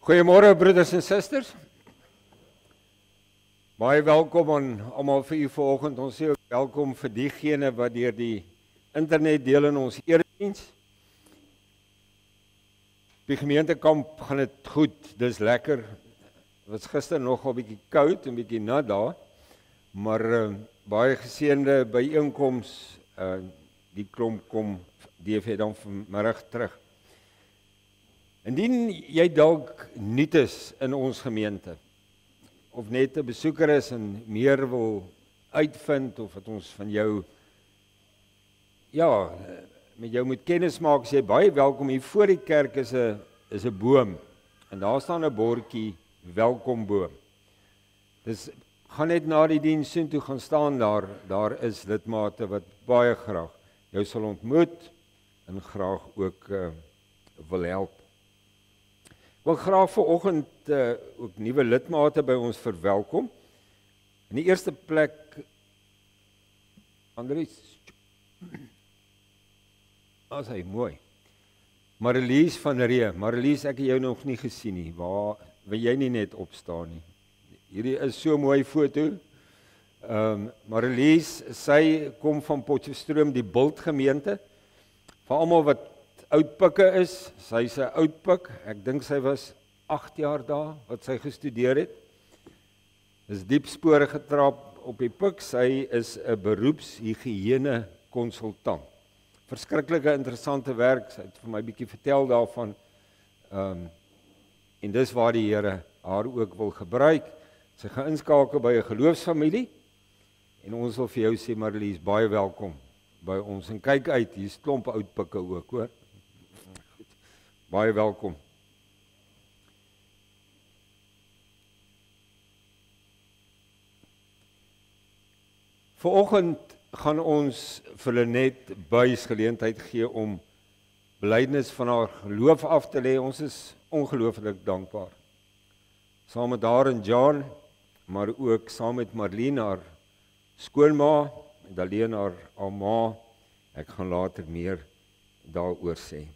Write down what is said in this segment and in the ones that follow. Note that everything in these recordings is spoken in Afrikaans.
Goeiemôre broeders en susters. Baie welkom aan almal vir u vanoggend. Ons sê ook welkom vir diegene wat deur die internet deel in ons erediens. Die gemeentekamp gaan dit goed. Dis lekker. Dit was gister nogal 'n bietjie koud en bietjie nat daar, maar baie geseënde byeenkoms. Die klomp kom DV dan vanmiddag terug. Indien jy dalk nuut is in ons gemeente, of net 'n besoeker is en meer wil uitvind, of wat ons van jou, met jou moet kennis maak, is jy baie welkom. Hier voor die kerk is 'n boom, en daar staan 'n bordjie, welkomboom. Dus gaan net na die diens toe gaan staan daar is lidmate wat baie graag jou sal ontmoet, en graag ook wil help. Ek wil graag vanoggend ook nuwe lidmate by ons verwelkom. In die eerste plek, Andries, as hy mooi. Marlies van Ree. Marlies, ek het jou nog nie gesien nie. Waar wil jy nie net opstaan nie? Hierdie is so 'n mooi foto. Marlies, sy kom van Potchefstroom, die Bult gemeente. Vir almal wat oudpikke is, sy's 'n oudpik. Ek dink sy was 8 jaar daar wat sy gestudeer het. Is diep spore getrap op die pik. Sy is 'n beroepshigiëne konsultant. Verskriklike interessante werk. Sy het vir my 'n bietjie vertel daarvan. En dis waar die Here haar ook wil gebruik. Sy gaan inskakel by 'n geloofsfamilie. En ons wil vir jou sê, Marlies, baie welkom by ons. En kyk uit, hier's klomp oudpikke ook, hoor. Baie welkom. Vanoggend gaan ons vir Lenet Buys geleentheid gee om belydenis van haar geloof af te lê. Ons is ongelooflik dankbaar. Saam met haar en John, maar ook saam met Marlene, haar skoonma, en alleen haar ma. Ek gaan later meer daaroor sê.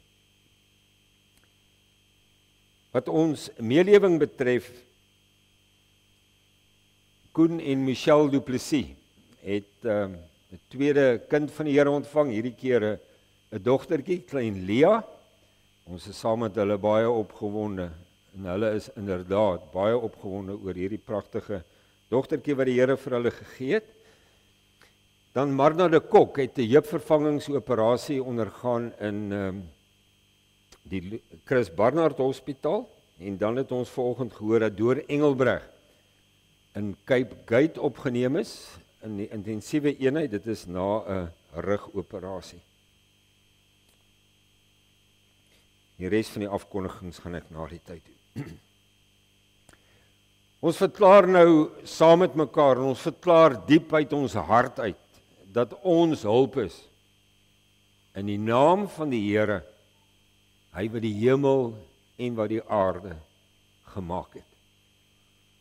Wat ons meelewing betref, Koen en Michelle Du Plessis het 'n tweede kind van die Here ontvang, hierdie keer 'n dogtertjie, klein Lea. Ons is saam met hulle baie opgewonde, en hulle is inderdaad baie opgewonde oor hierdie pragtige dogtertjie wat die Here vir hulle gegee het. Dan Marna de Kok het 'n heupvervangingsoperasie ondergaan in die Chris Barnard Hospitaal, en dan het ons vanoggend gehoor dat Deur Engelbreg in Cape Gate opgeneem is, in die intensiewe eenheid. Dit is na 'n rugoperasie. Die res van die afkondigings gaan ek na die tyd doen. Ons verklaar nou saam met mekaar, en ons verklaar diep uit ons hart uit, dat ons hulp is in die naam van die Here, hy wat die hemel en wat die aarde gemaak het.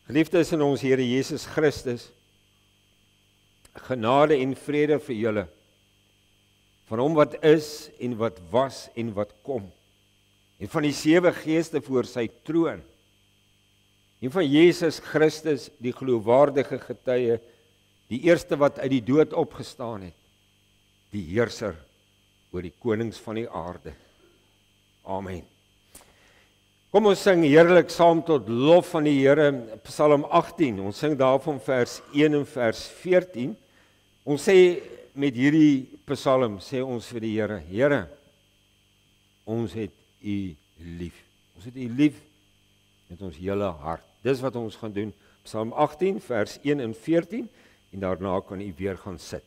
Geliefdes in ons Here Jesus Christus, genade en vrede vir julle, van hom wat is en wat was en wat kom, en van die 7 geeste voor sy troon, en van Jesus Christus, die geloofwaardige getuie, die eerste wat uit die dood opgestaan het, die heerser oor die konings van die aarde. Amen. Kom ons sing heerlik saam tot lof van die Here, Psalm 18. Ons sing daarvan vers 1 en vers 14. Ons sê met hierdie psalm, sê ons vir die Here, Here, ons het U lief. Ons het U lief met ons hele hart. Dis wat ons gaan doen. Psalm 18 vers 1 en 14, en daarna kan U weer gaan sit.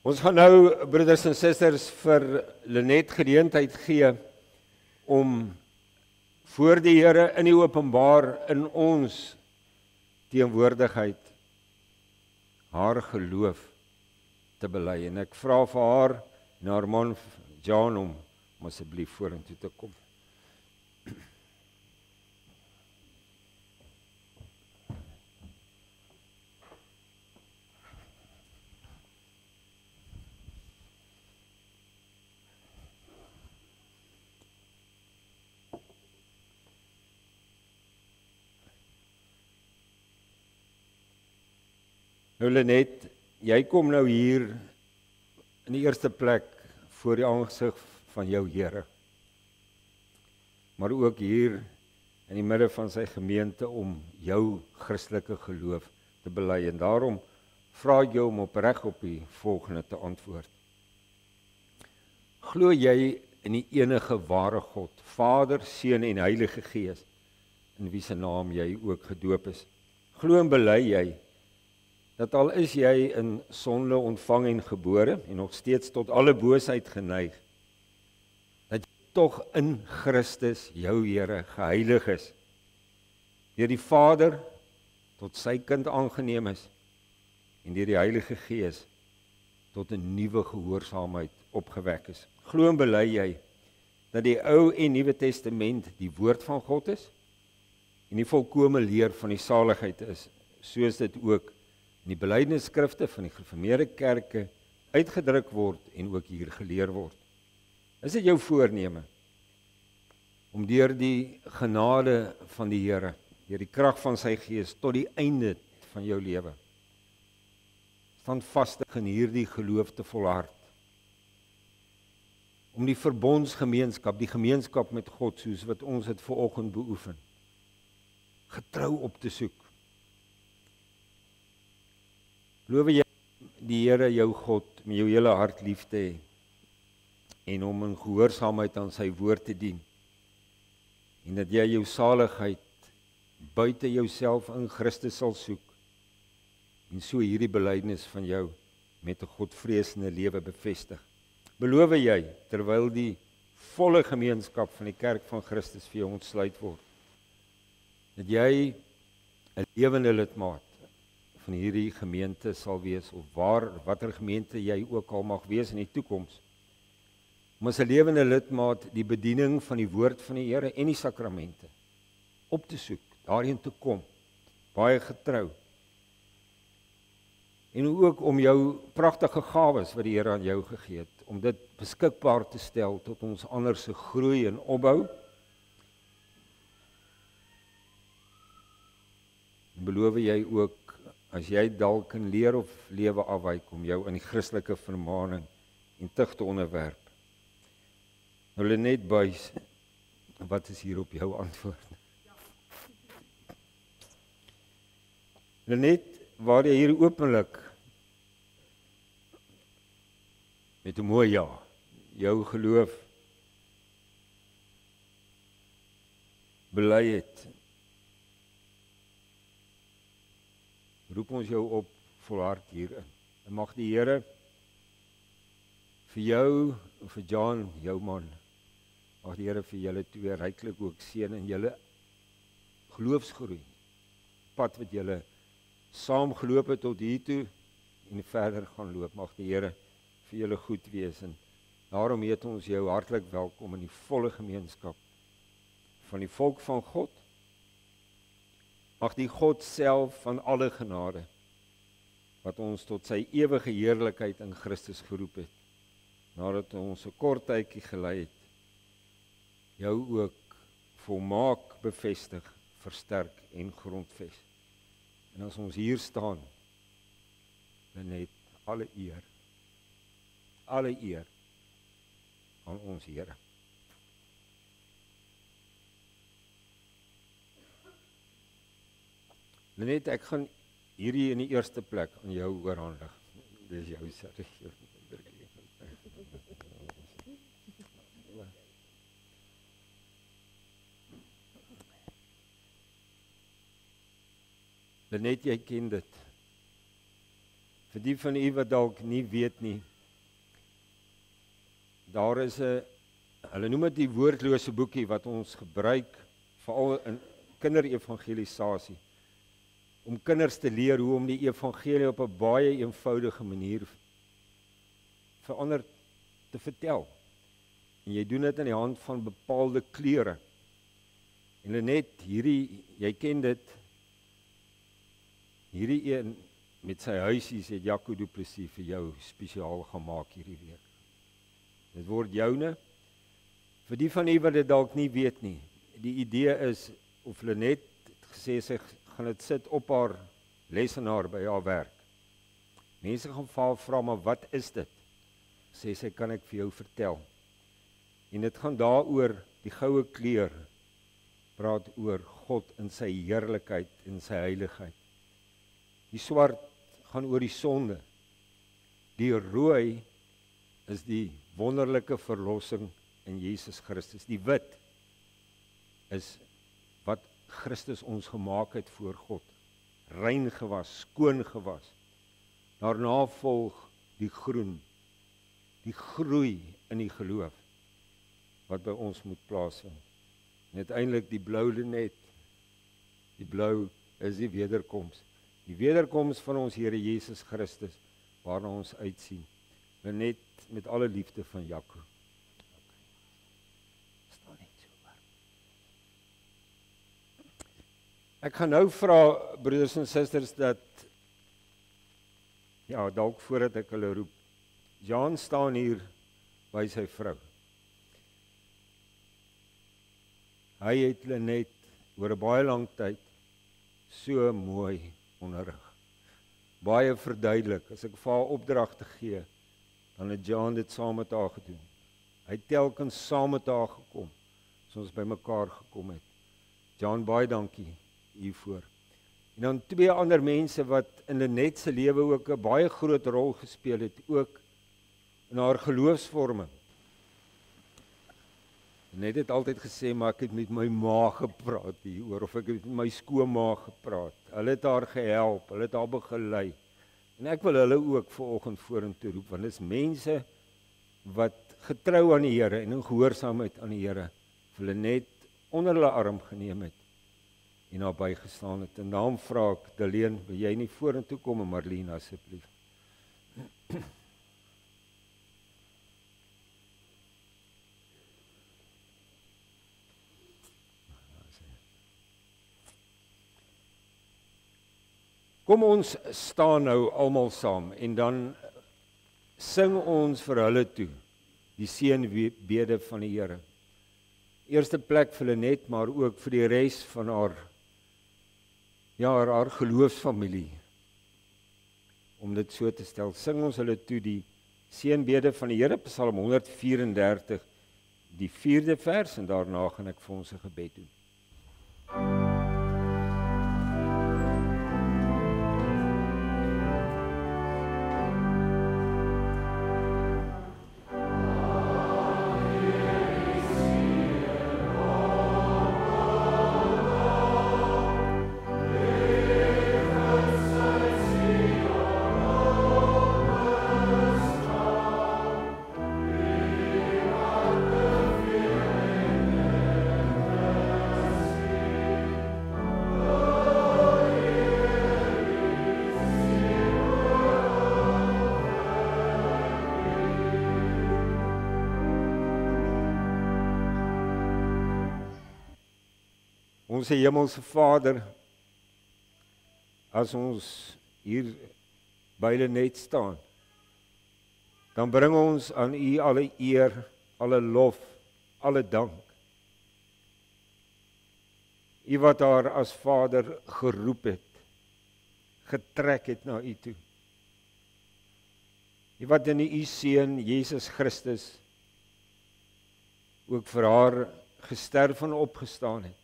Ons gaan nou, broeders en susters, vir Lenet geleentheid gee om voor die Here in die openbaar in ons teenwoordigheid haar geloof te bely. En ek vra vir haar en haar man John om asseblief vorentoe te kom. Nou Lenet, jy kom nou hier in die eerste plek voor die aangesig van jou Here. Maar ook hier in die midde van sy gemeente om jou Christelike geloof te bely. En daarom vra ek jou om opreg op die volgende te antwoord. Glo jy in die enige ware God, Vader, Seun en Heilige Gees, in wie se naam jy ook gedoop is? Glo en bely jy dat al is jy in sonde ontvang en gebore en nog steeds tot alle boosheid geneig, dat jy tog in Christus, jou Here, geheilig is, deur die Vader tot sy kind aangeneem is en deur die Heilige Gees tot 'n nuwe gehoorsaamheid opgewek is. Glo en bely jy dat die Ou en Nuwe Testament die woord van God is en die volkome leer van die saligheid is, soos dit ook in die belydenisskrifte van die gereformeerde kerke uitgedruk word en ook hier geleer word. Is dit jou voorneme om deur die genade van die Here, deur die krag van sy Gees tot die einde van jou lewe standvastig in hierdie geloof te volhard, om die verbondsgemeenskap, die gemeenskap met God, soos wat ons dit vanoggend beoefen, getrou op te soek? Glo jy die Here jou God met jou hele hart lief te hê en om in gehoorsaamheid aan sy woord te dien, en dat jy jou saligheid buite jouself in Christus sal soek en so hierdie belydenis van jou met 'n godvreesende lewe bevestig? Beloof jy, terwyl die volle gemeenskap van die kerk van Christus vir jou ontsluit word, dat jy 'n lewende lidmaat van hierdie gemeente sal wees, of watter gemeente jy ook al mag wees in die toekoms, om as 'n lewende lidmaat die bediening van die woord van die Here en die sakramente op te soek, daarheen te kom, baie getrou, en ook om jou pragtige gawes wat die Here aan jou gegee het, om dit beskikbaar te stel tot ons ander se groei en opbou. Beloof jy ook, as jy dalk in leer of lewe afwyk, om jou in die Christelike vermaning en tug te onderwerp? Nou Lenet Buys, wat is hier op jou antwoord? Lenet, waar jy hier openlik met 'n mooi ja, jou geloof bely het, roep ons jou op, volhard hierin. En mag die Here vir jou en vir John, jou man, mag die Here vir julle twee ryklik ook seën in julle geloofsgroei, pad wat julle saam geloop het tot hier toe en verder gaan loop. Mag die Here vir julle goed wees, en daarom heet ons jou hartlik welkom in die volle gemeenskap van die volk van God. Mag die God self van alle genade, wat ons tot sy ewige heerlikheid in Christus geroep het, nadat ons 'n kort tydjie gelei het, jou ook volmaak bevestig, versterk en grondves. En as ons hier staan, dan net alle eer aan ons Here. Lenet, ek gaan hierdie in die eerste plek aan jou oorhandig. Dis jou sorry. Lenet, jy ken dit. Vir die van u wat dalk nie weet nie, daar is hulle noem dit die woordlose boekie wat ons gebruik veral in kinderevangelisasie om kinders te leer hoe om die evangelie op 'n baie eenvoudige manier verander te vertel. En jy doen dit aan die hand van bepaalde kleure. En Lenet, jy ken dit, hierdie een met sy huisies het Jaco Du Plessis vir jou spesiaal gemaak hierdie week. Dit word joune. Vir die van u wat dit dalk nie weet nie, die idee is, of Lenet het gesê sy gaan dit sit op haar lesenaar by haar werk. Mense gaan vra, maar wat is dit? Sê sy, kan ek vir jou vertel. En dit gaan daaroor, die goue kleur, praat oor God in sy heerlikheid en sy heiligheid. Die swart gaan oor die sonde. Die rooi is die wonderlike verlossing in Jesus Christus. Die wit is wat Christus ons gemaak het voor God. Rein gewas, skoon gewas. Daarna volg die groen. Die groei in die geloof wat by ons moet plaasvind. En uiteindelik die blou Lenet. Die blou is die wederkoms. Die wederkoms van ons Here Jesus Christus waarna ons uitsien. Lenet met alle liefde van Jaco. Staan net so hoor. Ek gaan nou vra broeders en susters dat dalk voordat ek hulle roep. Jan staan hier by sy vrou. Hy het Lenet oor 'n baie lang tyd so mooi onderrig. Baie verduidelik. As ek vir haar opdragte gee, dan het Jan dit saam met haar gedoen. Hy het telkens saam met haar gekom, as ons by mekaar gekom het. Jan, baie dankie hiervoor. En dan twee ander mense wat in Lenet se lewe ook 'n baie groot rol gespeel het, ook in haar geloofsvorming. Lenet het altyd gesê, maar ek het met my ma gepraat hieroor, of ek het met my skoonma gepraat. Hulle het haar gehelp, hulle het haar begelei. En ek wil hulle ook vanoggend vorentoe roep, want dit is mense wat getrou aan die Here en in gehoorsaamheid aan die Here vir Lenet onder hulle arm geneem het en haar bygestaan het. En daarom vra ek, Deleen, wil jy nie vorentoe kom, en Marlene asseblief. Kom ons staan nou almal saam en dan sing ons vir hulle toe die seënbede van die Here. Eerste plek vir Lenet, maar ook vir die res van haar geloofsfamilie. Om dit so te stel, sing ons hulle toe die seënbede van die Here, Psalm 134, die 4de vers, en daarna gaan ek vir ons 'n gebed doen. Onse hemelse Vader, as ons hier by Lenet staan, dan bring ons aan U alle eer, alle lof, alle dank. U wat haar as Vader geroep het, getrek het na U toe. U wat in U Seun Jesus Christus ook vir haar gesterf en opgestaan het.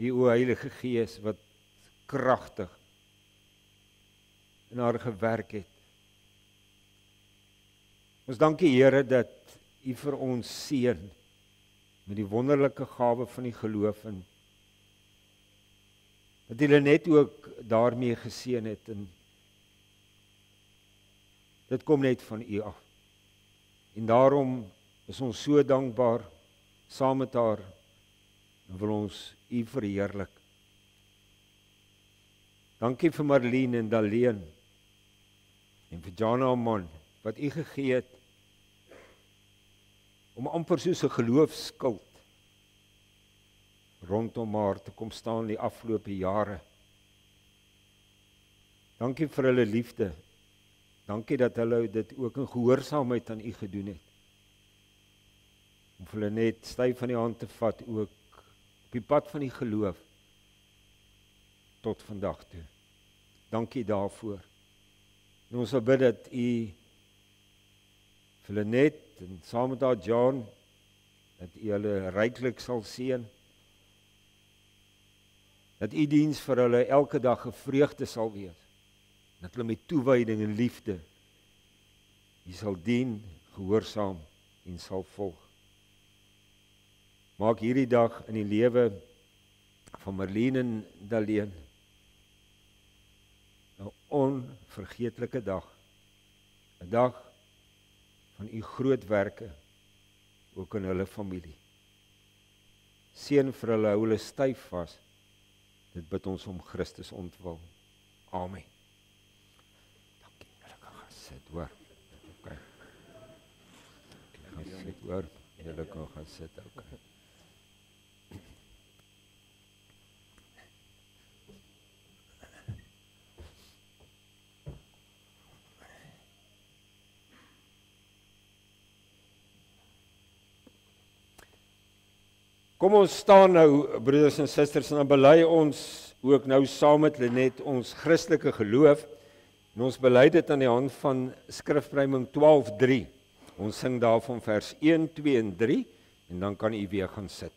U Heilige Gees wat kragtig in haar gewerk het. Ons dankie Here dat U vir ons seën met die wonderlike gawe van die geloof en dat U Lenet ook daarmee geseën het en dit kom net van U af. En daarom is ons so dankbaar saam met haar en wil ons U verheerlik. Dankie vir Marlene en Daleen en vir Jana man wat U gegee het om amper soos 'n geloofsskild rondom haar te kom staan die afgelope jare. Dankie vir hulle liefde. Dankie dat hulle dit ook in gehoorsaamheid aan U gedoen het. Om hulle net styf aan die hand te vat ook op die pad van die geloof tot vandag toe. Dankie daarvoor. En ons wil bid dat U vir hulle net en saam met haar John dat U hulle ryklik sal seën. Dat U diens vir hulle elke dag 'n vreugde sal wees. Dat hulle met toewyding en liefde U sal dien, gehoorsaam en sal volg. Maak hierdie dag in die lewe van Marlene en Daleen 'n onvergeetlike dag. 'n Dag van U groot werke ook in hulle familie. Seën vir hulle, hou hulle styf vas. Dit bid ons om Christus ontwil. Amen. Dankie. Julle kan gaan sit, hoor. Okay. Gaan sit, hoor. Julle kan gaan sit, okay. Kom ons staan nou, broeders en susters, en dan bely ons ook nou saam met Lenet ons Christelike geloof. En ons bely dit aan die hand van Skrifruiming 12:3. Ons sing daarvan vers 1, 2 en 3 en dan kan u weer gaan sit.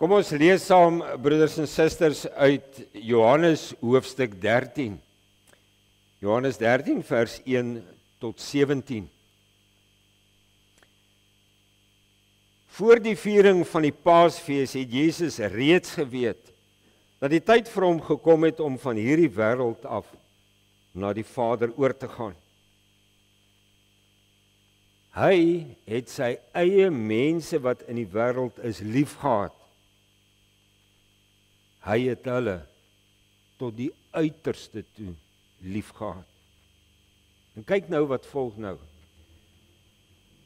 Kom ons lees saam, broeders en susters, uit Johannes hoofstuk 13. Johannes 13 vers 1 tot 17. Voor die viering van die Paasfees het Jesus reeds geweet dat die tyd vir hom gekom het om van hierdie wêreld af na die Vader oor te gaan. Hy het sy eie mense wat in die wêreld is liefgehad. Hy het hulle tot die uiterste toe liefgehad. En kyk nou wat volg nou.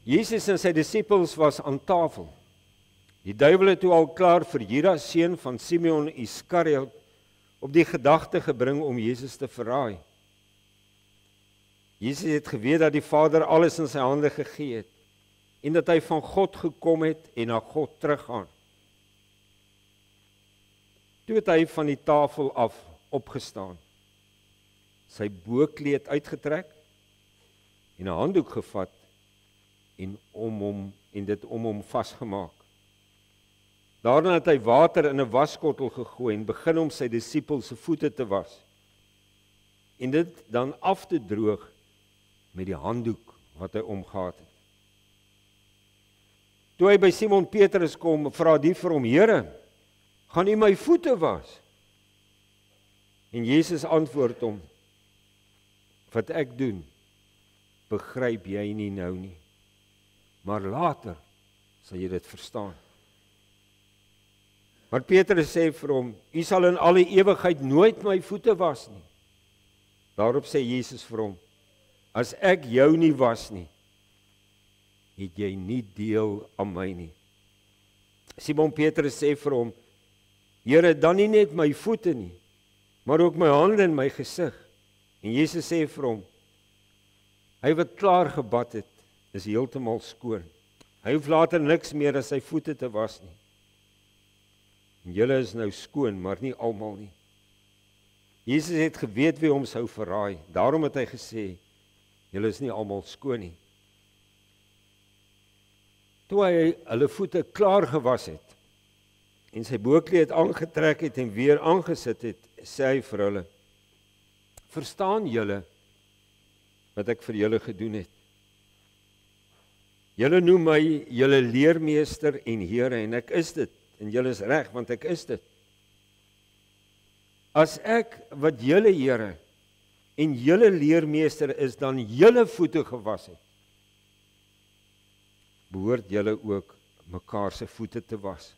Jesus en sy disippels was aan tafel. Die duiwel het toe al klaar vir Judas seun van Simeon Iskariot op die gedagte gebring om Jesus te verraai. Jesus het geweet dat die Vader alles in sy hande gegee het en dat hy van God gekom het en na God teruggaan. Toe het hy van die tafel af opgestaan, sy bokkleed uitgetrek en 'n handdoek gevat en dit om hom vasgemaak. Daarna het hy water in 'n waskottel gegooi en begin om sy disippels se voete te was en dit dan af te droog met die handdoek wat hy omgehad het. Toe hy by Simon Petrus kom, vra die vir hom: Here, gaan U my voete was? En Jesus antwoord hom: Wat ek doen, begryp jy nie nou nie, maar later sal jy dit verstaan. Maar Petrus sê vir hom: U sal in alle ewigheid nooit my voete was nie. Daarop sê Jesus vir hom: As ek jou nie was nie, het jy nie deel aan my nie. Simon Petrus sê vir hom: Here, dan nie net my voete nie, maar ook my hande en my gesig. En Jesus sê vir hom: Hy wat klaar gebad het, is heeltemal skoon. Hy hoef later niks meer as sy voete te was nie. En julle is nou skoon, maar nie almal nie. Jesus het geweet wie hom sou verraai. Daarom het hy gesê: Julle is nie almal skoon nie. Toe hy hulle voete klaar gewas het en sy bokkleed aangetrek het en weer aangesit het, sê hy vir hulle: Verstaan julle wat ek vir julle gedoen het? Julle noem my julle leermeester en Here, en ek is dit, en julle is reg, want ek is dit. As ek wat julle Here en julle leermeester is, dan julle voete gewas het, behoort julle ook mekaar se voete te was.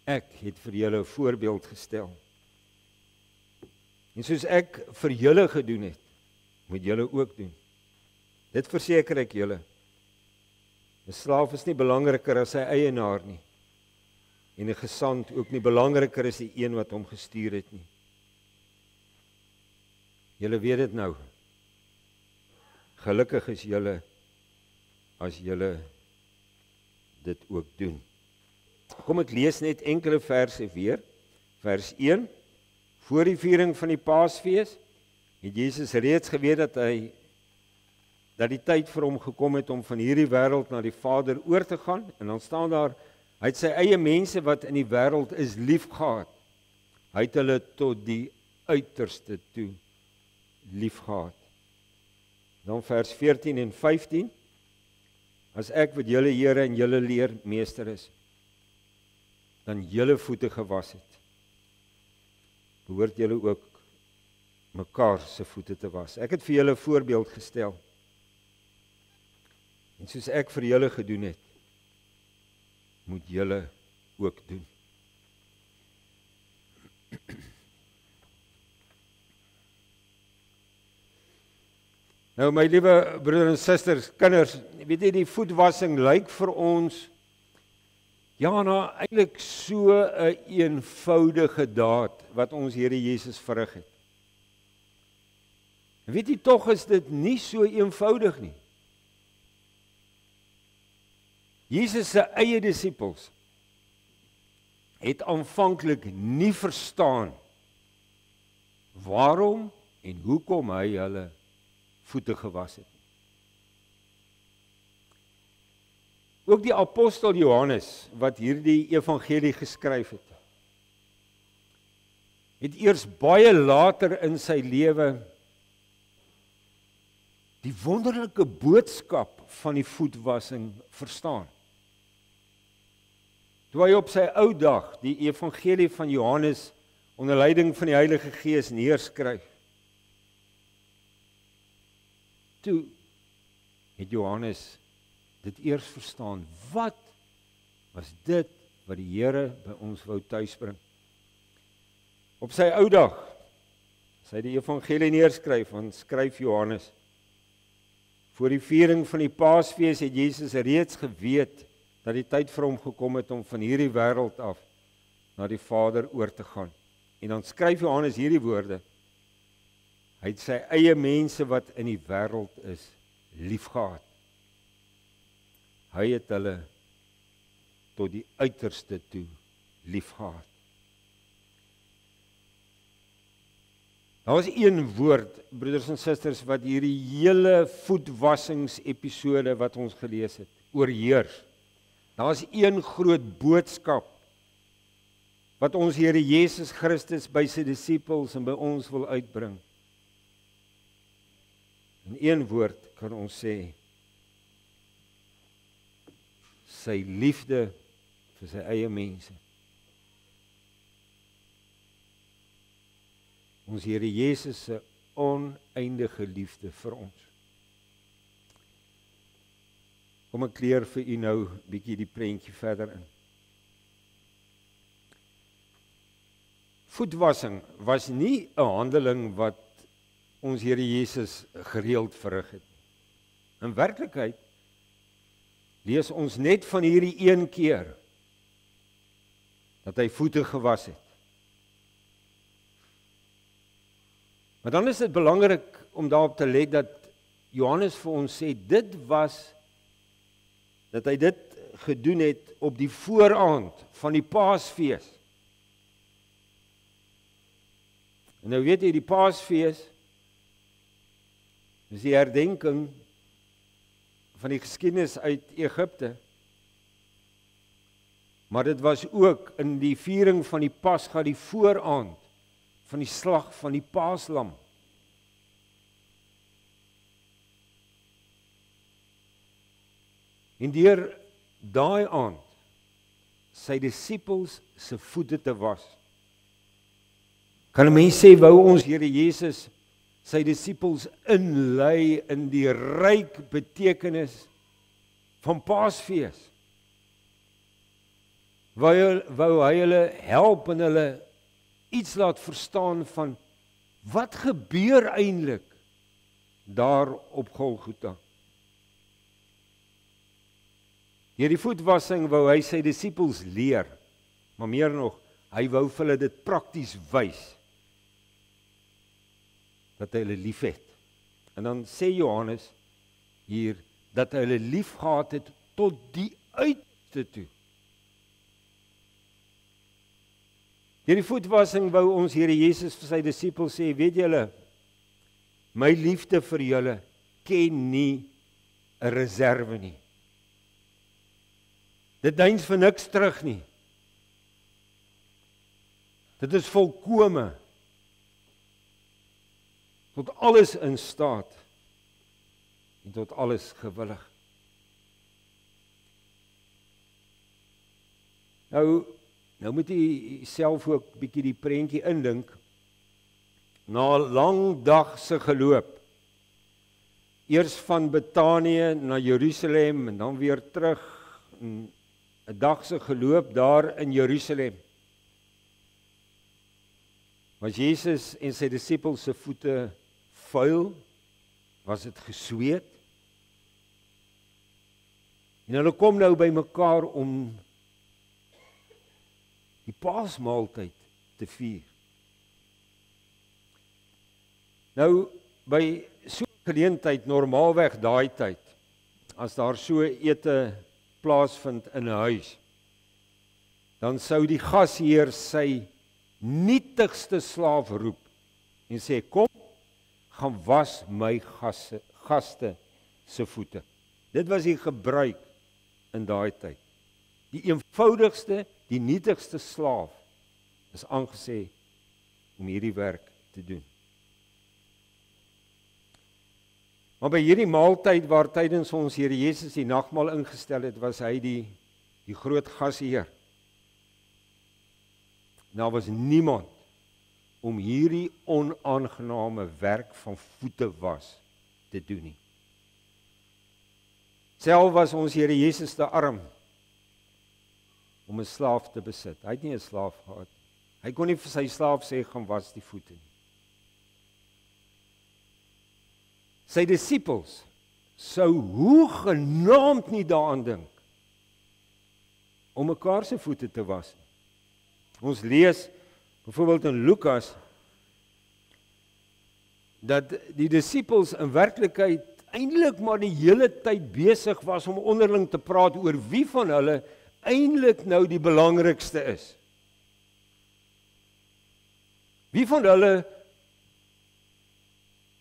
Ek het vir julle 'n voorbeeld gestel. En soos ek vir julle gedoen het, moet julle ook doen. Dit verseker ek julle. 'n Slaaf is nie belangriker as sy eienaar nie. En 'n gesant ook nie belangriker as die een wat hom gestuur het nie. Julle weet dit nou. Gelukkig is julle as julle dit ook doen. Kom ek lees net enkele verse weer. Vers 1. Voor die viering van die Paasfees het Jesus reeds geweet dat die tyd vir hom gekom het om van hierdie wêreld na die Vader oor te gaan. En dan staan daar: Hy het sy eie mense wat in die wêreld is liefgehad. Hy het hulle tot die uiterste toe liefgehad. Dan vers 14 en 15. As ek wat julle Here en julle leermeester is, dan julle voete gewas het, behoort julle ook mekaar se voete te was. Ek het vir julle 'n voorbeeld gestel. En soos ek vir julle gedoen het, moet julle ook doen. Nou my liewe broeders en susters, kinders, weet jy, die voetwassing lyk vir ons nou eintlik so 'n eenvoudige daad wat ons Here Jesus verrig het. Weet jy, tog is dit nie so eenvoudig nie. Jesus se eie disippels het aanvanklik nie verstaan waarom en hoekom hy hulle voete gewas het. Ook die apostel Johannes, wat hierdie evangelie geskryf het eers baie later in sy lewe die wonderlike boodskap van die voetwassing verstaan. Toe hy op sy ou dag die evangelie van Johannes onder leiding van die Heilige Gees neerskryf, toe het Johannes dit eers verstaan. Wat was dit wat die Here by ons wou tuisbring? Op sy ou dag, as hy die evangelie neerskryf, dan skryf Johannes: Voor die viering van die Paasfees het Jesus reeds geweet dat die tyd vir hom gekom het om van hierdie wêreld af na die Vader oor te gaan. En dan skryf Johannes hierdie woorde: Hy het sy eie mense wat in die wêreld is, liefgehad. Hy het hulle tot die uiterste toe liefgehad. Daar is een woord, broeders en susters, wat hierdie hele voetwassingsepisode wat ons gelees het, oorheers. Daar is een groot boodskap wat ons Here Jesus Christus by sy disippels en by ons wil uitbring. In een woord kan ons sê, sy liefde vir sy eie mense. Ons Here Jesus se oneindige liefde vir ons. Kom ek kleer vir u nou bietjie die prentjie verder in. Voetwassing was nie 'n handeling wat ons Here Jesus gereeld verrig het. In werklikheid lees ons net van hierdie een keer dat hy voete gewas het. Maar dan is dit belangrik om daarop te let dat Johannes vir ons sê, dat hy dit gedoen het op die vooraand van die Paasfees. En nou weet jy, die Paasfees is die herdenking van die geskiedenis uit Egipte. Maar dit was ook in die viering van die Pasga, die vooraand van die slag van die Paaslam. En deur daai aand sy disippels se voete te was. Kan 'n mens sê wou ons Here Jesus sy disippels inlei in die ryk betekenis van Paasfees. Wou hy hulle help en hulle iets laat verstaan van wat gebeur eintlik daar op Golgotha. Deur die voetwassing wou hy sy disippels leer, maar meer nog, hy wou vir hulle dit prakties wys dat hy hulle liefhet. En dan sê Johannes hier dat hy hulle liefgehad het tot die uiterste toe. Deur die voetwassing wou ons Here Jesus vir sy disippels sê, weet julle, my liefde vir julle ken nie 'n reserve nie. Dit deins vir niks terug nie. Dit is volkome. Tot alles in staat en tot alles gewillig. Nou moet jy self ook bietjie die prentjie indink. Na 'n lang dag se geloop, eers van Betanië na Jerusalem en dan weer terug, 'n dag se geloop daar in Jerusalem. Was Jesus en sy disippels se voete vuil? Was dit gesweet? En hulle kom nou by mekaar om die Paasmaaltyd te vier. Nou, by so 'n geleentheid, normaalweg daai tyd, as daar so ete plaasvind in 'n huis, dan sou die gasheer sy nietigste slaaf roep en sê, kom, gaan was my gaste se voete. Dit was die gebruik in daai tyd. Die eenvoudigste, die nietigste slaaf is aangesê om hierdie werk te doen. Maar by hierdie maaltyd waar tydens ons Here Jesus die nagmaal ingestel het, was hy die groot gasheer. Daar was niemand om hierdie onaangename werk van voete was te doen nie. Self was ons Here Jesus te arm om 'n slaaf te besit. Hy het nie 'n slaaf gehad. Hy kon nie vir sy slaaf sê, gaan was die voete nie. Sy disippels sou hoegenaamd nie daaraan dink om mekaar se voete te was nie. Ons lees byvoorbeeld in Lukas dat die disippels in werklikheid eintlik maar die hele tyd besig was om onderling te praat oor wie van hulle eintlik nou die belangrikste is. Wie van hulle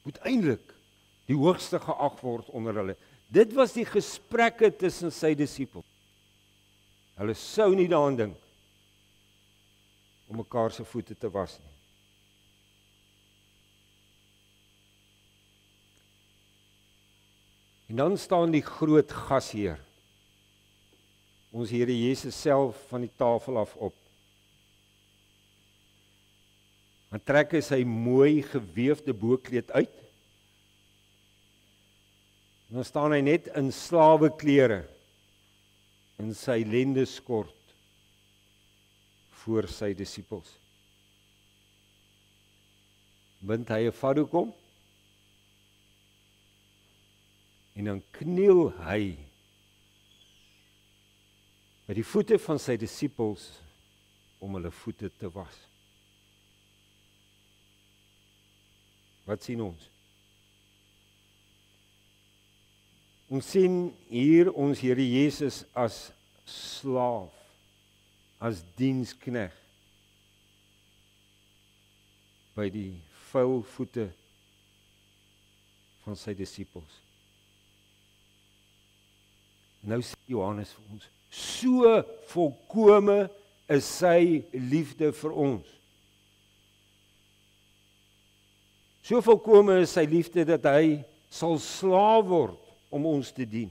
moet eintlik die hoogste geag word onder hulle. Dit was die gesprekke tussen sy disippels. Hulle sou nie daaraan dink om mekaar se voete te was nie. En dan staan die groot gasheer, ons Here Jesus self, van die tafel af op. Dan trek hy sy mooi geweefde boekleed uit. En dan staan hy net in slaweklere en sy lendeskort voor sy disippels. Bind hy 'n vadoekom en dan kniel hy by die voete van sy disippels om hulle voete te was. Wat sien ons? Ons sien hier ons Here Jesus as slaaf, as diensknegt by die vuil voete van sy disippels. Nou sê Johannes vir ons, so volkome is sy liefde vir ons. So volkome is sy liefde dat hy sal slaaf word om ons te dien.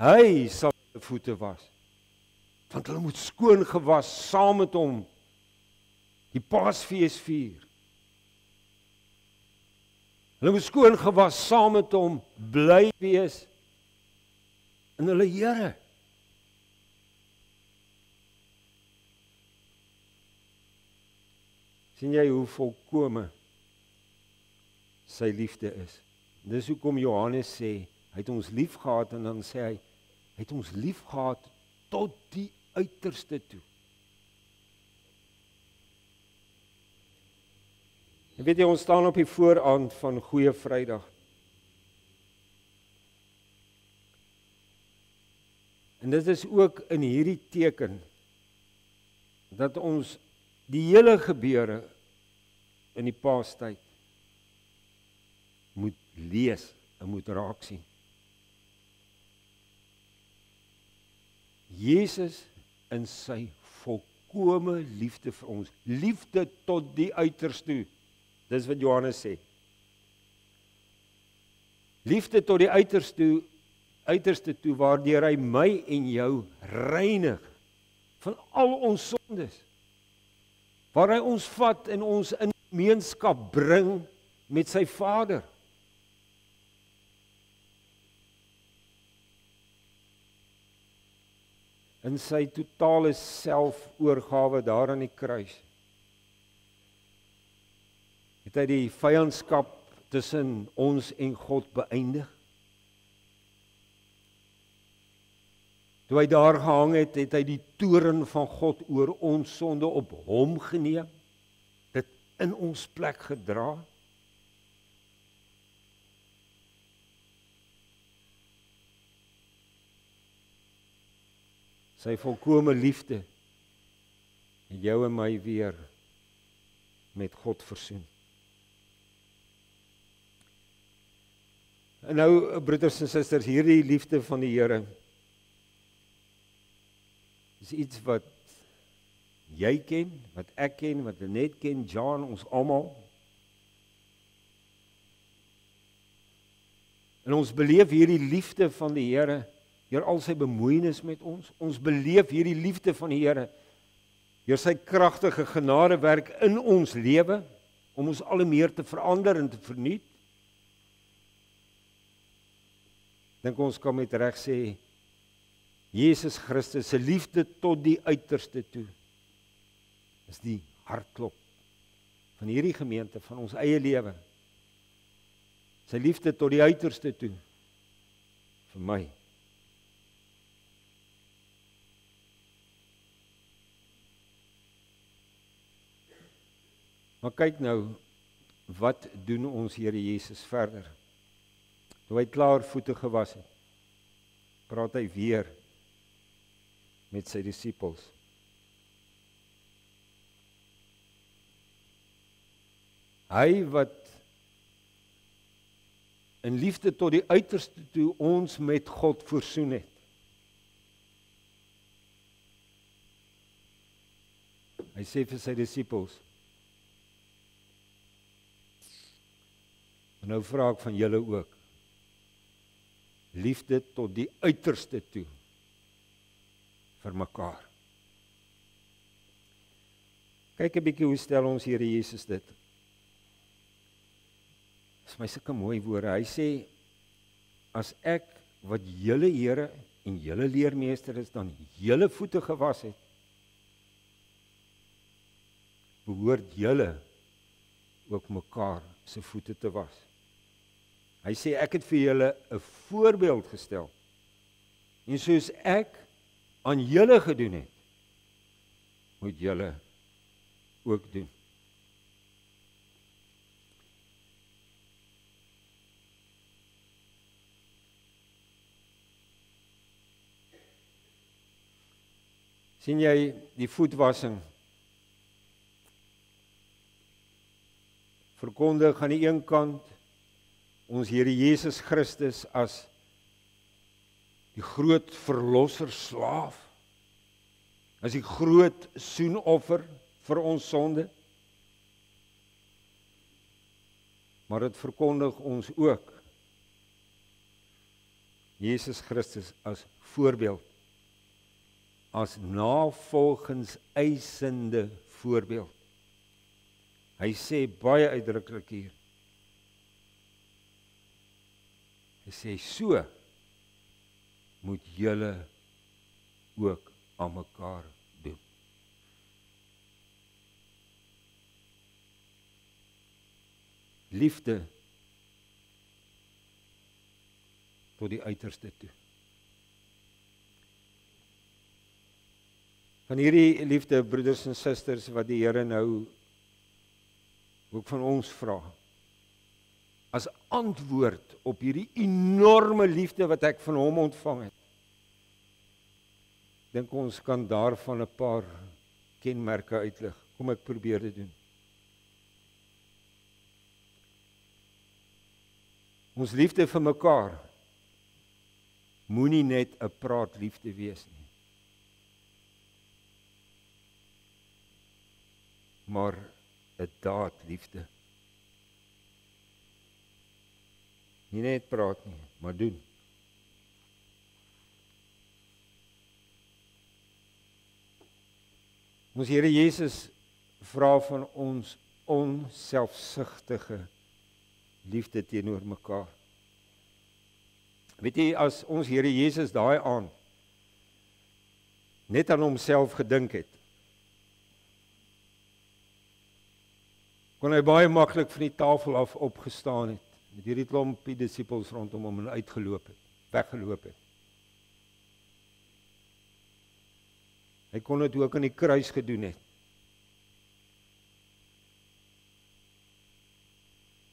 Hy sal hulle voete was, want hulle moet skoon gewas saam met hom die Paasfees vier. Hulle moet skoon gewas saam met hom bly wees in hulle Here. Sien jy hoe volkome sy liefde is? Dis hoekom Johannes sê, hy het ons lief gehad, en dan sê hy het ons lief gehad tot die uiterste toe. En weet jy, ons staan op die vooraand van Goeie Vrydag. En dit is ook in hierdie teken dat ons die hele gebeure in die Paastyd moet lees en moet raak sien. Jesus in sy volkome liefde vir ons, liefde tot die uiterste. Dis wat Johannes sê. Liefde tot die uiterste toe, waardeur hy my en jou reinig van al ons sondes. Waar hy ons vat en ons in gemeenskap bring met sy Vader. In sy totale selfoorgawe daar aan die kruis, het hy die vyandskap tussen ons en God beëindig. Toe hy daar gehang het, het hy die toorn van God oor ons sonde op hom geneem, dit in ons plek gedra. Sy volkome liefde het jou en my weer met God versoen. En nou, broeders en susters, hierdie liefde van die Here is iets wat jy ken, wat ek ken, wat Lenet ken, John, ons almal. En ons beleef hierdie liefde van die Here deur al sy bemoeienis met ons. Ons beleef hierdie liefde van die Here deur sy kragtige genadewerk in ons lewe om ons al meer te verander en te vernuut. Dink ons kan met reg sê, Jesus Christus se liefde tot die uiterste toe is die hartklop van hierdie gemeente, van ons eie lewe. Sy liefde tot die uiterste toe vir my. Maar kyk nou, wat doen ons Here Jesus verder? Toe hy klaar voete gewas het, praat hy weer met sy disippels. Hy wat in liefde tot die uiterste toe ons met God versoen het. Hy sê vir sy disippels, en nou vra ek van julle ook, liefde tot die uiterste toe vir mekaar. Kyk 'n bietjie hoe stel ons Here Jesus dit. Dis my sulke mooi woorde. Hy sê, as ek wat julle Here en julle leermeester is, dan julle voete gewas het, behoort julle ook mekaar se voete te was. Hy sê, ek het vir julle 'n voorbeeld gestel. En soos ek aan julle gedoen het, moet julle ook doen. Sien jy die voetwassing? Verkondig aan die een kant ons Here Jesus Christus as die groot verlosser slaaf, as die groot soenoffer vir ons sonde. Maar dit verkondig ons ook Jesus Christus as voorbeeld, as navolgenseisende voorbeeld. Hy sê baie uitdruklik hier. Hy sê, so moet julle ook aan mekaar doen. Liefde tot die uiterste toe. Van hierdie liefde, broeders en susters, wat die Here nou ook van ons vra, as antwoord op hierdie enorme liefde wat ek van hom ontvang het, dink ons kan daarvan 'n paar kenmerke uitlig. Kom ek probeer dit doen. Ons liefde vir mekaar moenie net 'n praatliefde wees nie, maar 'n daadliefde. Nie net praat nie, maar doen. Ons Here Jesus vra van ons onselfsugtige liefde teenoor mekaar. Weet jy, as ons Here Jesus daai aand net aan homself gedink het, kon hy baie maklik van die tafel af opgestaan het, met hierdie klompie disippels rondom hom en uitgeloop het, weggeloop het. Hy kon dit ook aan die kruis gedoen het.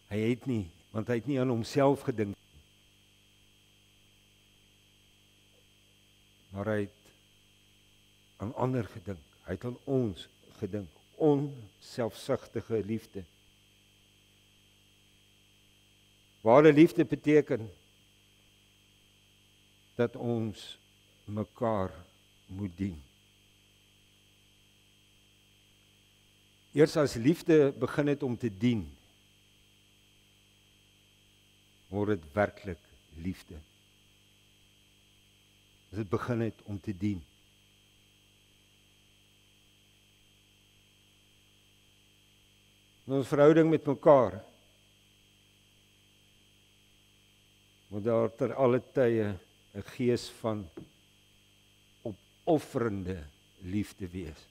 Hy het nie, want hy het nie aan homself gedink, maar hy het aan ander gedink. Hy het aan ons gedink. Onselfsugtige liefde. Ware liefde beteken dat ons mekaar moet dien. Eers as liefde begin het om te dien, word dit werklik liefde. As dit begin het om te dien. In ons verhouding met mekaar moet daar ter alle tye 'n gees van opofferende liefde wees.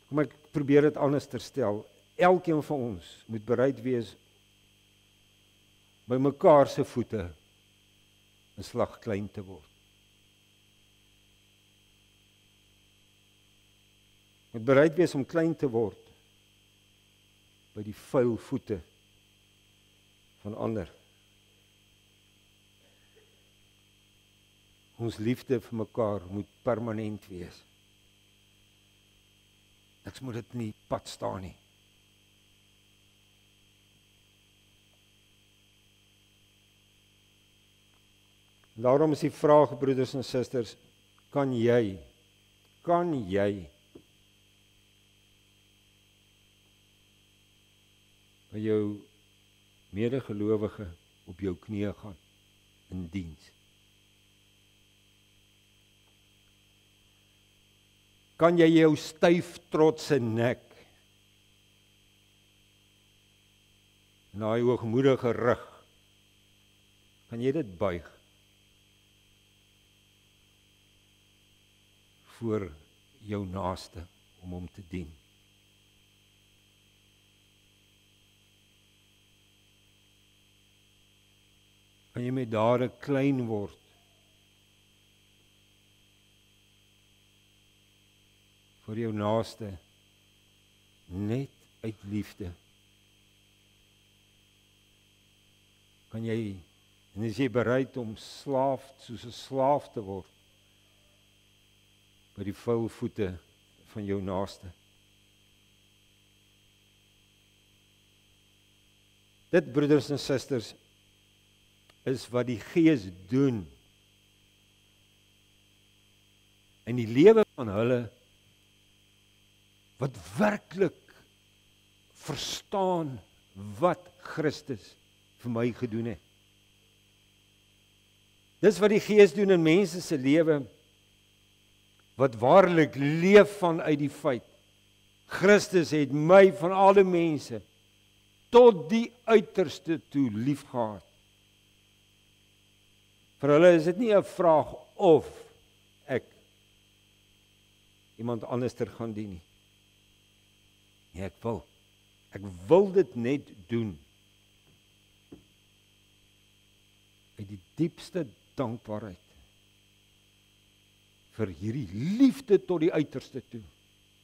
Kom ek probeer dit anders te stel. Elkeen van ons moet bereid wees by mekaar se voete 'n slag klein te word. Moet bereid wees om klein te word by die vuil voete van ander. Ons liefde vir mekaar moet permanent wees. Niks moet dit nie pad staan nie. Daarom is die vraag, broeders en susters, kan jy by jou medegelowige op jou knieë gaan in diens? Kan jy jou styf trotse nek en daai hoogmoedige rug, kan jy dit buig voor jou naaste om hom te dien? Kan jy met dade klein word vir jou naaste net uit liefde? Kan jy, en is jy bereid om soos 'n slaaf te word by die vuil voete van jou naaste? Dit, broeders en susters, is wat die Gees doen in die lewe van hulle wat werklik verstaan wat Christus vir my gedoen het. Dis wat die Gees doen in mense se lewe wat waarlik leef vanuit die feit Christus het my van alle mense tot die uiterste toe liefgehad. Vir hulle is dit nie 'n vraag of ek iemand anderster gaan dien nie. Nee, ek wil dit net doen uit die diepste dankbaarheid vir hierdie liefde tot die uiterste toe,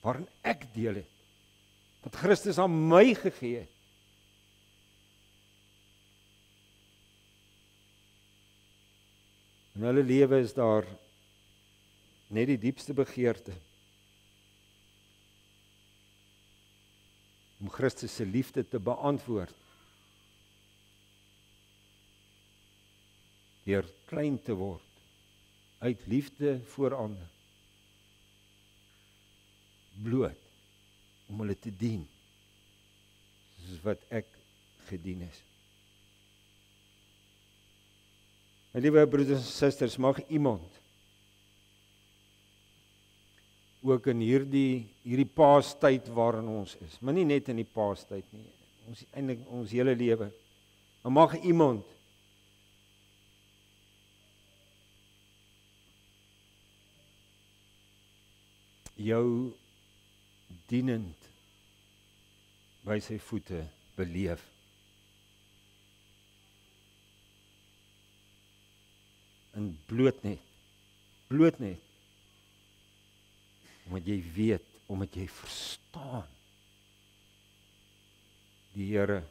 waarin ek deel het, wat Christus aan my gegee het. In hulle lewe is daar net die diepste begeerte om Christus se liefde te beantwoord deur klein te word uit liefde voor ander, bloot om hulle te dien soos wat ek gedien is. My liewe broeders en susters, mag iemand ook in hierdie Paastyd waarin ons is, maar nie net in die Paastyd nie, eintlik ons hele lewe, maar mag iemand jou dienend by sy voete beleef. En bloot net, omdat jy weet, omdat jy verstaan, die Here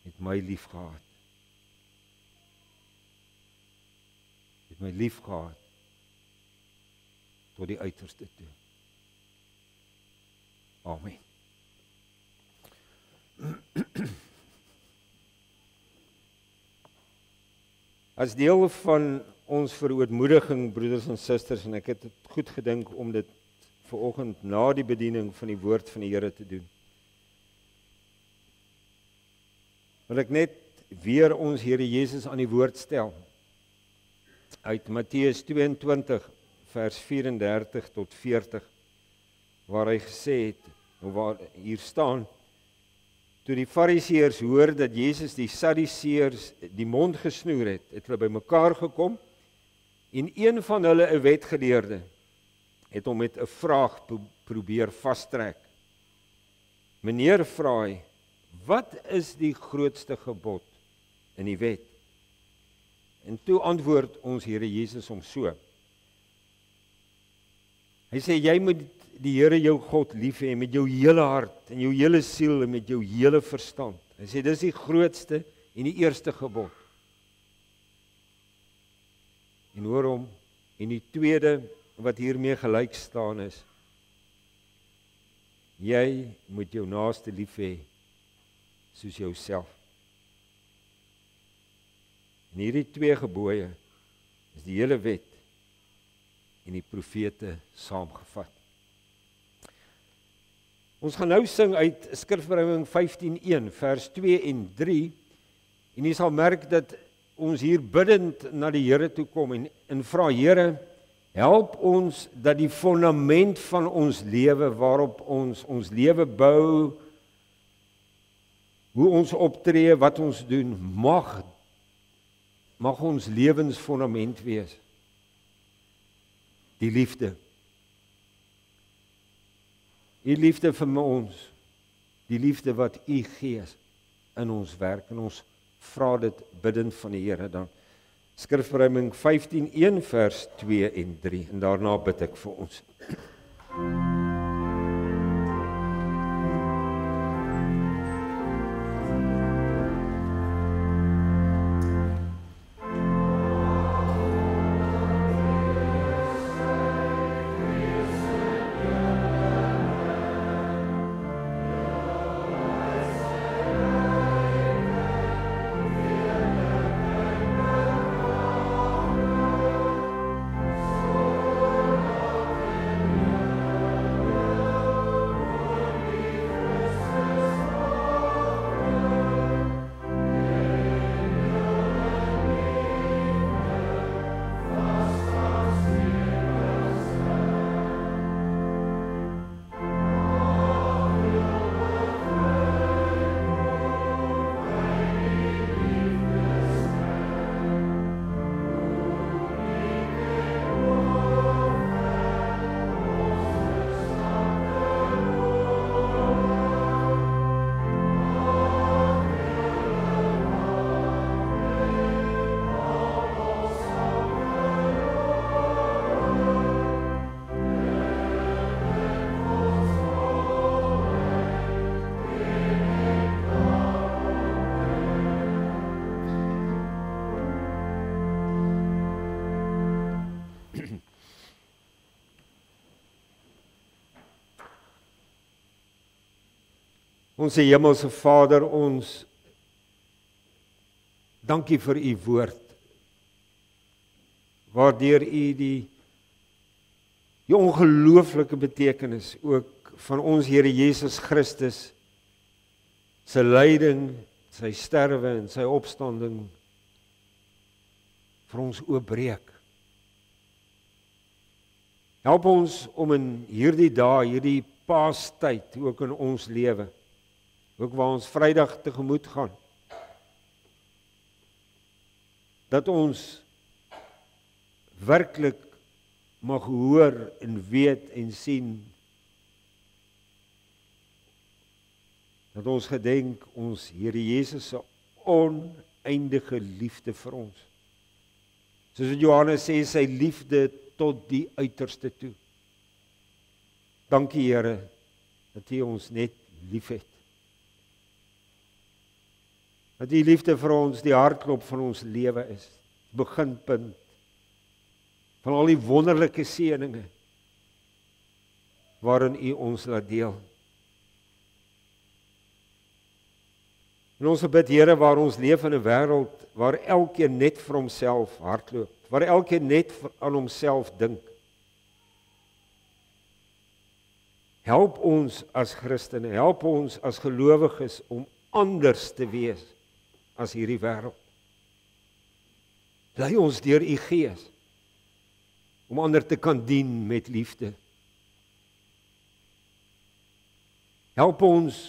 het my lief gehad. Het my lief gehad tot die uiterste toe. Amen. As deel van ons verootmoediging, broeders en susters, en ek het dit goed gedink om dit vanoggend na die bediening van die woord van die Here te doen, wil ek net weer ons Here Jesus aan die woord stel, uit Matteus 22, vers 34 tot 40, waar hy gesê het, waar hier staan, toe die Fariseërs hoor dat Jesus die Sadduseërs die mond gesnoer het, het hulle bymekaar gekom, en een van hulle, 'n wetgeleerde, het hom met 'n vraag probeer vastrek. Meneer, vra hy, wat is die grootste gebod in die wet? En toe antwoord ons Here Jesus hom so. Hy sê, jy moet die Here jou God lief hê met jou hele hart en jou hele siel en met jou hele verstand. Hy sê dis die grootste en die eerste gebod. En hoor hom, en die tweede wat hiermee gelyk staan is, jy moet jou naaste lief hê soos jouself. En hierdie twee gebooie is die hele wet en die profete saamgevat. Ons gaan nou sing uit Skrifverhouding 15:1 vers 2 en 3 en jy sal merk dat ons hier bidend na die Here toe kom en vra Here, help ons dat die fondament van ons lewe waarop ons lewe bou, hoe ons optree, wat ons doen, mag ons lewensfondament wees. Die liefde. Die liefde vir ons, die liefde wat U Gees in ons werk en ons vra dit bidend van die Here dan. Skrifverhouding 15:1 vers 2 en 3 en daarna bid ek vir ons. Onse Hemelse Vader, ons dankie vir U woord, waardeur U die ongelooflike betekenis ook van ons Here Jesus Christus, sy lyding, sy sterwe en sy opstanding vir ons oopbreek. Help ons om in hierdie dae, hierdie Paastyd ook in ons lewe, ook waar ons Vrydag tegemoet gaan, dat ons werklik mag hoor en weet en sien, dat ons gedenk ons Here Jesus se oneindige liefde vir ons. Soos wat Johannes sê, sy liefde tot die uiterste toe. Dankie Here, dat U ons net liefhet. Dat die liefde vir ons die hartklop van ons lewe is, beginpunt van al die wonderlike seëninge waarin U ons laat deel. En ons bid Here, waar ons leef in 'n wêreld waar elkeen net vir homself hardloop, waar elkeen net aan homself dink. Help ons as Christene, help ons as gelowiges om anders te wees as hierdie wêreld. Lei ons deur U Gees om ander te kan dien met liefde. Help ons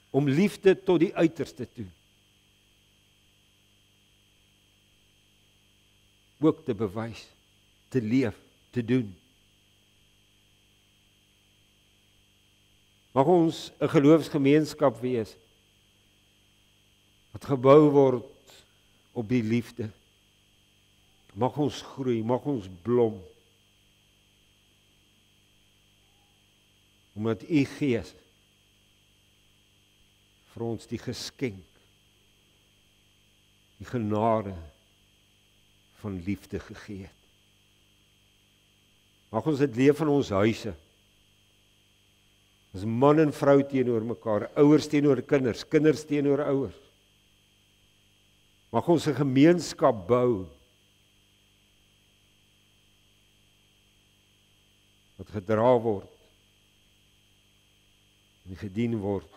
om liefde tot die uiterste toe ook te bewys, te leef, te doen. Mag ons 'n geloofsgemeenskap wees wat gebou word op die liefde. Mag ons groei, mag ons blom. omdat U Gees vir ons die geskenk, die genade van liefde gegee het. Mag ons dit leef in ons huise, as man en vrou teenoor mekaar, ouers teenoor kinders, kinders teenoor ouers. Mag ons 'n gemeenskap bou, wat gedra word, en gedien word,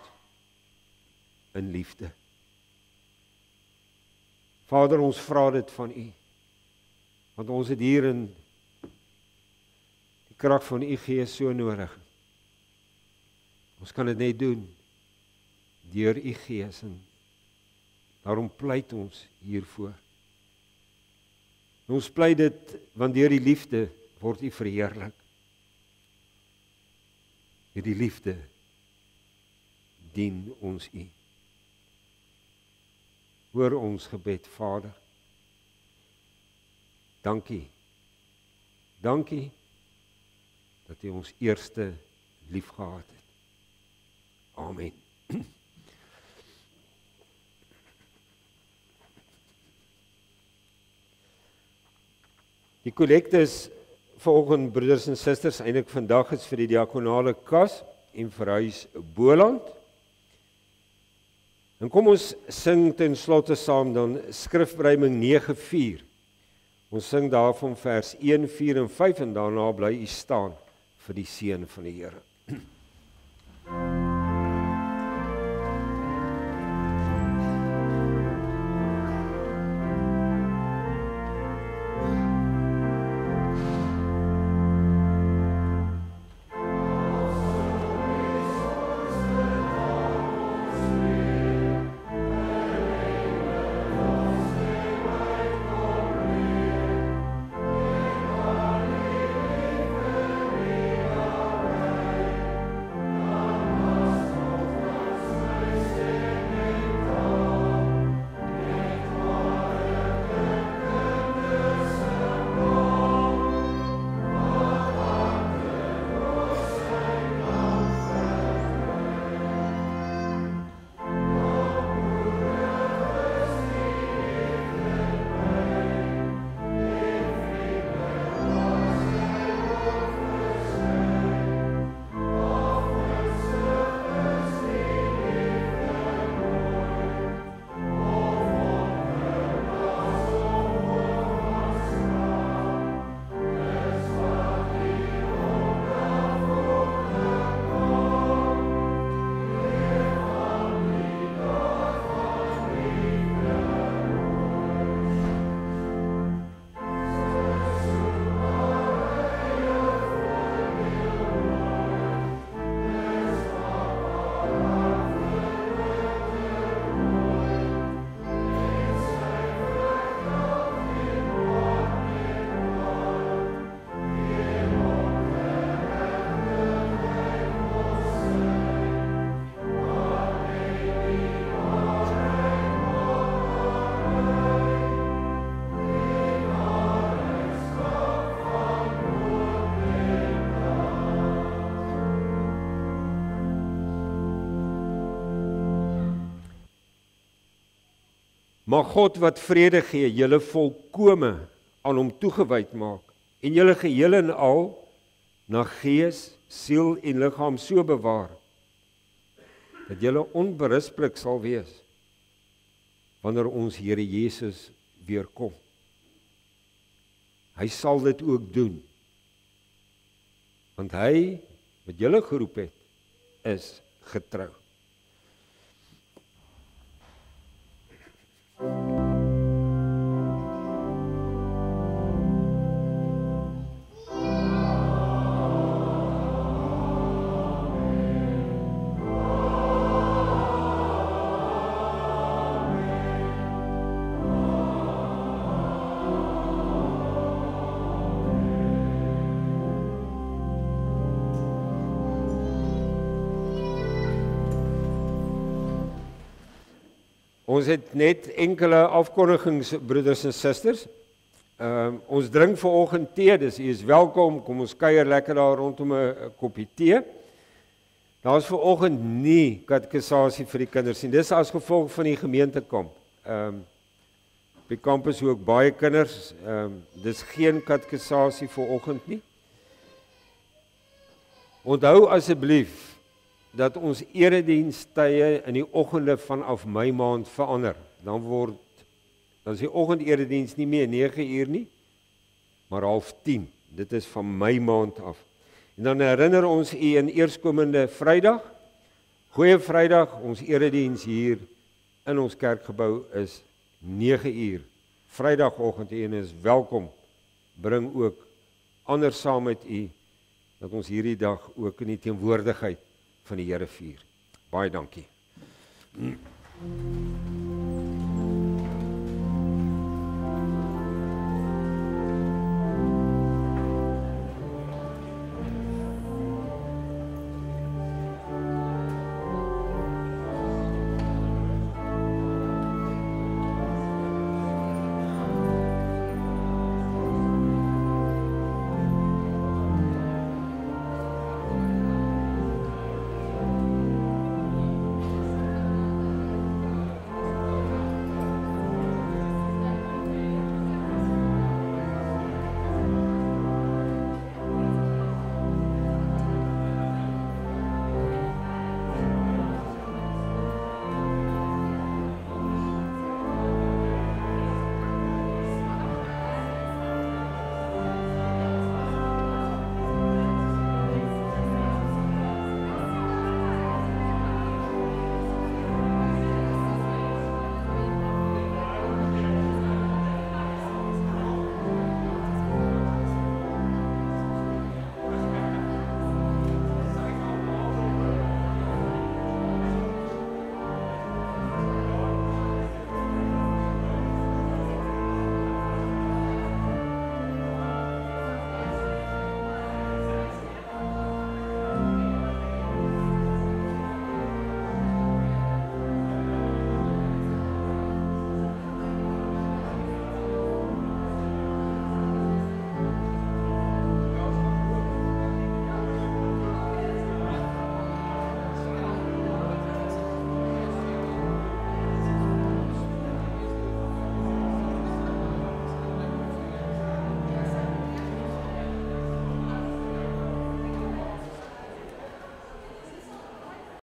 in liefde. Vader, ons vra dit van U, want ons het hier in die krag van U Gees so nodig. Ons kan dit net doen deur U Gees, en daarom pleit ons hiervoor. En ons pleit dit, want deur die liefde word U verheerlik. Deur die liefde dien ons U. Hoor ons gebed, Vader. Dankie. Dankie dat U ons eerste lief gehad het. Amen. Die kollektes vanoggend, broeders en susters, eintlik vandag is vir die diakonale kas en vir huis Boland. En kom ons sing ten slotte saam dan Skrifbreiding 9:4. Ons sing daarvan vers 1, 4 en 5 en daarna bly U staan vir die seën van die Here. Mag God wat vrede gee, julle volkome aan hom toegewyd maak en julle geheel en al na gees, siel en liggaam so bewaar dat julle onberispelik sal wees wanneer ons Here Jesus weer kom. Hy sal dit ook doen, want hy wat julle geroep het, is getrou. Ons het net enkele afkondigings, broeders en susters. Ons drink vanoggend tee, dus u is welkom, kom ons kuier lekker daar rondom 'n koppie tee. Daar is vanoggend nie katekisasie vir die kinders nie. Dis as gevolg van die gemeentekamp. By kampus ook baie kinders. Dis geen katekisasie vanoggend nie. Onthou asseblief dat ons eredienstye in die oggende vanaf Mei maand verander. Dan is die oggenderediens nie meer 9 uur nie, maar 9:30. Dit is van Mei maand af. En dan herinner ons u in eerskomende Vrydag, Goeie Vrydag, ons erediens hier in ons kerkgebou is 9 uur. Vrydagoggend en is welkom. Bring ook ander saam met u, dat ons hierdie dag ook in die teenwoordigheid van die Here vier. Baie dankie.